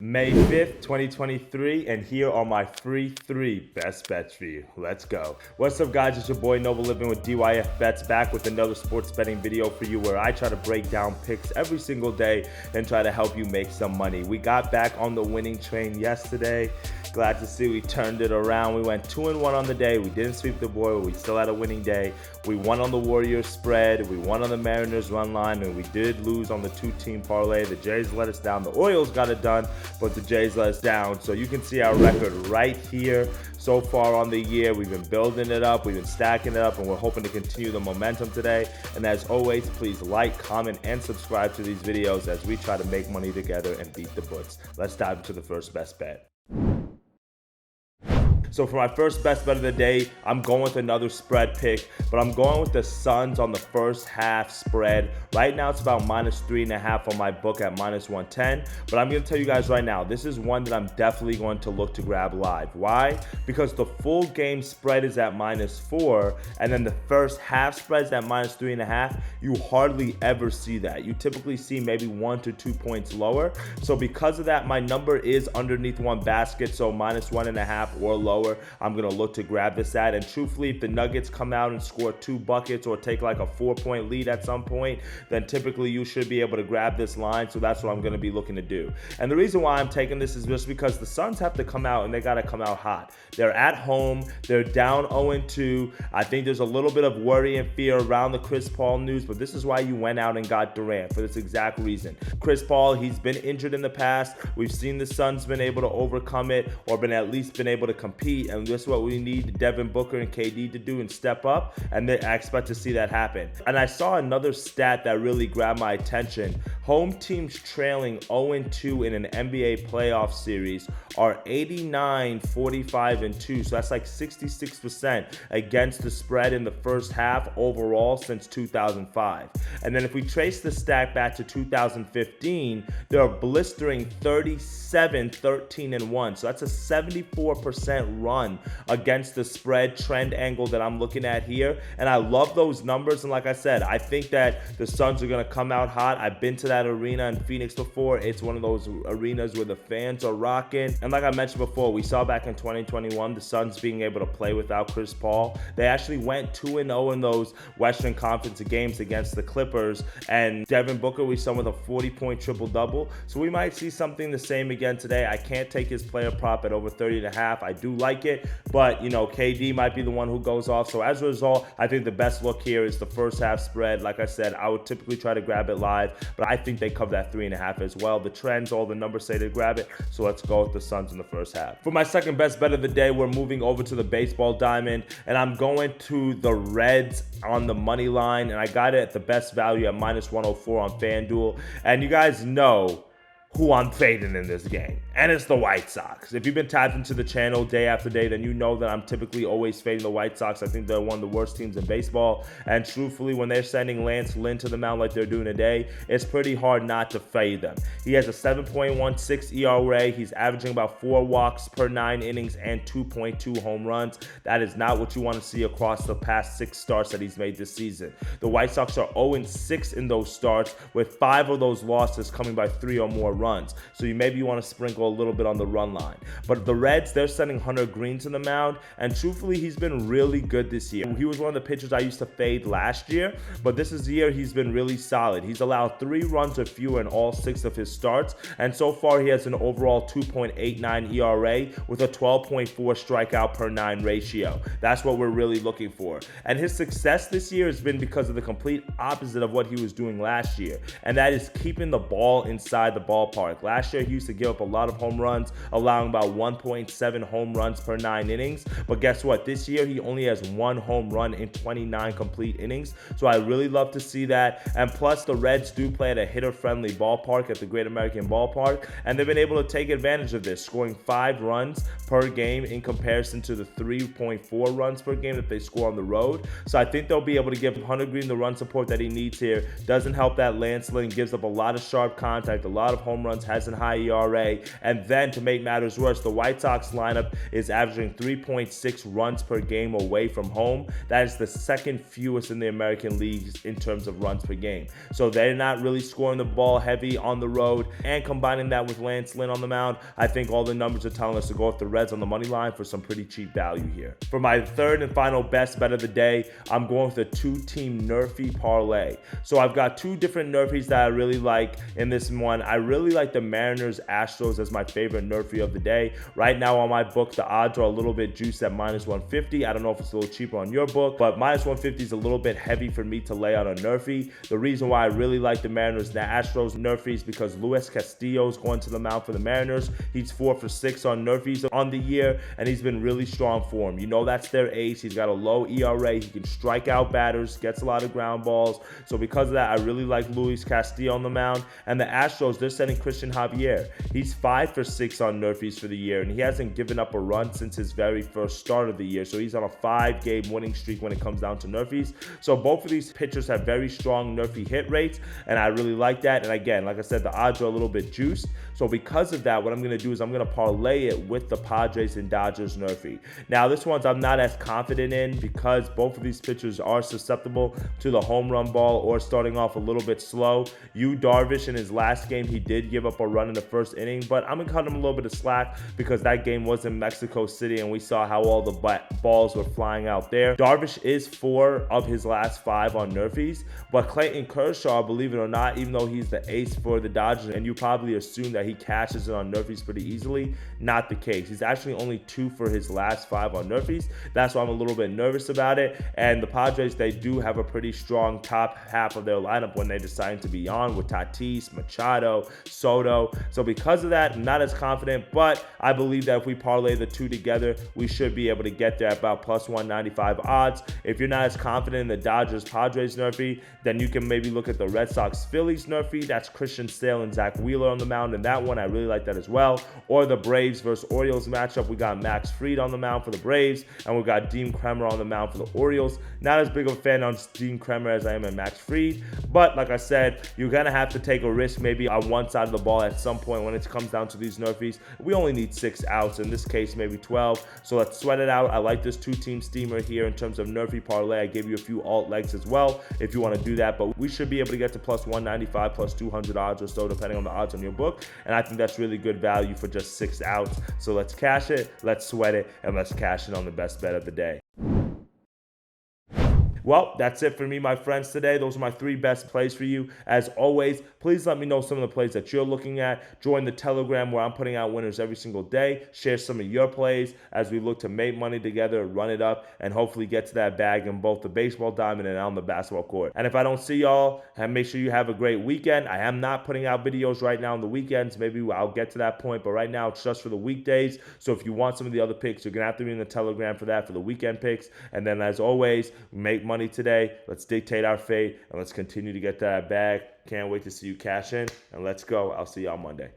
May 5th, 2023, and here are my free 3 best bets for you. Let's go. What's up, guys? It's your boy Noble Living with DYF Bets, back with another sports betting video for you where I try to break down picks every single day and try to help you make some money. We got back on the winning train yesterday. Glad to see we turned it around. We went 2-1 on the day. We didn't sweep the board, but we still had a winning day. We won on the Warriors spread. We won on the Mariners run line, and we did lose on the 2-team parlay. The Jays let us down. The Orioles got it done, but the Jays let us down. So you can see our record right here. So far on the year, we've been building it up, we've been stacking it up, and we're hoping to continue the momentum today. And as always, please like, comment, and subscribe to these videos as we try to make money together and beat the books. Let's dive into the first best bet. So for my first best bet of the day, I'm going with another spread pick, but I'm going with the Suns on the first half spread. Right now, it's about -3.5 on my book at -110, but I'm going to tell you guys right now, this is one that I'm definitely going to look to grab live. Why? Because the full game spread is at -4, and then the first half spread is at -3.5. You hardly ever see that. You typically see maybe 1 to 2 points lower. So because of that, my number is underneath one basket, so -1.5 or lower. I'm going to look to grab this at. And truthfully, if the Nuggets come out and score 2 buckets or take like a 4-point lead at some point, then typically you should be able to grab this line. So that's what I'm going to be looking to do. And the reason why I'm taking this is just because the Suns have to come out, and they got to come out hot. They're at home. They're down 0-2. I think there's a little bit of worry and fear around the Chris Paul news, but this is why you went out and got Durant, for this exact reason. Chris Paul, he's been injured in the past. We've seen the Suns been able to overcome it, or at least been able to compete. And this is what we need Devin Booker and KD to do and step up, and I expect to see that happen. And I saw another stat that really grabbed my attention. Home teams trailing 0-2 in an NBA playoff series are 89, 45, and 2. So that's like 66% against the spread in the first half overall since 2005. And then if we trace the stat back to 2015, they're a blistering 37, 13, and 1. So that's a 74% run against the spread trend angle that I'm looking at here. And I love those numbers. And like I said, I think that the Suns are going to come out hot. I've been to that arena in Phoenix before. It's one of those arenas where the fans are rocking. And like I mentioned before, we saw back in 2021 the Suns being able to play without Chris Paul. They actually went 2-0 in those Western Conference games against the Clippers. And Devin Booker, we saw with a 40-point triple-double. So we might see something the same again today. I can't take his player prop at over 30.5. I do like it, but you know, KD might be the one who goes off. So as a result, I think the best look here is the first half spread. Like I said, I would typically try to grab it live, but I think they cover that 3.5 as well. The trends, all the numbers say to grab it, so let's go with the Suns in the first half. For my second best bet of the day, we're moving over to the baseball diamond, and I'm going to the Reds on the money line, and I got it at the best value at -104 on FanDuel. And you guys know who I'm fading in this game, and it's the White Sox. If you've been tapped into the channel day after day, then you know that I'm typically always fading the White Sox. I think they're one of the worst teams in baseball, and truthfully, when they're sending Lance Lynn to the mound like they're doing today, it's pretty hard not to fade them. He has a 7.16 ERA. He's averaging about 4 walks per 9 innings and 2.2 home runs. That is not what you want to see across the past 6 starts that he's made this season. The White Sox are 0-6 in those starts, with 5 of those losses coming by 3 or more runs. So maybe you want to sprinkle a little bit on the run line. But the Reds, they're sending Hunter Green to the mound, and truthfully, he's been really good this year. He was one of the pitchers I used to fade last year, but this is the year he's been really solid. He's allowed 3 runs or fewer in all 6 of his starts, and so far he has an overall 2.89 ERA with a 12.4 strikeout per 9 ratio. That's what we're really looking for. And his success this year has been because of the complete opposite of what he was doing last year, and that is keeping the ball inside the ballpark. Last year, he used to give up a lot of home runs, allowing about 1.7 home runs per 9 innings. But guess what? This year, he only has 1 home run in 29 complete innings. So I really love to see that. And plus, the Reds do play at a hitter-friendly ballpark at the Great American Ballpark, and they've been able to take advantage of this, scoring 5 runs per game in comparison to the 3.4 runs per game that they score on the road. So I think they'll be able to give Hunter Green the run support that he needs here. Doesn't help that Lance Lynn gives up a lot of sharp contact, a lot of home home runs, has a high ERA. And then to make matters worse, the White Sox lineup is averaging 3.6 runs per game away from home. That is the second fewest in the American leagues in terms of runs per game. So they're not really scoring the ball heavy on the road. And combining that with Lance Lynn on the mound, I think all the numbers are telling us to go with the Reds on the money line for some pretty cheap value here. For my third and final best bet of the day, I'm going with a two-team Nerfy parlay. So I've got two different Nerfies that I really like in this one. I really like the Mariners Astros as my favorite Nerfy of the day. Right now on my book, the odds are a little bit juiced at -150. I don't know if it's a little cheaper on your book, but -150 is a little bit heavy for me to lay on a Nerfy. The reason why I really like the Mariners Astros Nerfy is because Luis Castillo is going to the mound for the Mariners. He's 4 for 6 on Nerfies on the year, and he's been really strong for him. You know that's their ace. He's got a low ERA. He can strike out batters, gets a lot of ground balls. So because of that, I really like Luis Castillo on the mound. And the Astros, they're sending Christian Javier. He's 5 for 6 on Nerfies for the year, and he hasn't given up a run since his very first start of the year. So he's on a 5-game winning streak when it comes down to Nerfies. So both of these pitchers have very strong Nerfy hit rates, and I really like that. And again, like I said, the odds are a little bit juiced. So because of that, what I'm going to do is I'm going to parlay it with the Padres and Dodgers Nerfy. Now, this one's I'm not as confident in because both of these pitchers are susceptible to the home run ball or starting off a little bit slow. Yu Darvish in his last game, he did give up a run in the first inning, but I'm going to cut him a little bit of slack because that game was in Mexico City and we saw how all the balls were flying out there. Darvish is 4 of his last 5 on Nerfies, but Clayton Kershaw, believe it or not, even though he's the ace for the Dodgers, and you probably assume that he cashes it on Nerfies pretty easily, not the case. He's actually only 2 for his last 5 on Nerfies. That's why I'm a little bit nervous about it. And the Padres, they do have a pretty strong top half of their lineup when they decide to be on with Tatis, Machado, Soto. So because of that, I'm not as confident, but I believe that if we parlay the two together, we should be able to get there at about +195 odds. If you're not as confident in the Dodgers-Padres Nerfy, then you can maybe look at the Red Sox-Phillies Nerfy. That's Christian Sale and Zach Wheeler on the mound, and that one, I really like that as well. Or the Braves versus Orioles matchup. We got Max Fried on the mound for the Braves, and we got Dean Kremer on the mound for the Orioles. Not as big of a fan on Dean Kremer as I am in Max Fried, but like I said, you're going to have to take a risk maybe on one side of the ball at some point when it comes down to these Nerfies. We only need 6 outs, in this case maybe 12, so let's sweat it out. I like this two-team steamer here in terms of Nerfy parlay. I gave you a few alt legs as well if you want to do that, but we should be able to get to +195, +200 odds or so, depending on the odds on your book, and I think that's really good value for just 6 outs. So let's cash it, let's sweat it, and let's cash it on the best bet of the day. Well, that's it for me, my friends, today. Those are my 3 best plays for you. As always, please let me know some of the plays that you're looking at. Join the Telegram where I'm putting out winners every single day. Share some of your plays as we look to make money together, run it up, and hopefully get to that bag in both the baseball diamond and on the basketball court. And if I don't see y'all, make sure you have a great weekend. I am not putting out videos right now on the weekends. Maybe I'll get to that point, but right now it's just for the weekdays. So if you want some of the other picks, you're going to have to be in the Telegram for that, for the weekend picks. And then as always, make money today. Let's dictate our fate and let's continue to get that bag. Can't wait to see you cash in, and let's go. I'll see you on Monday.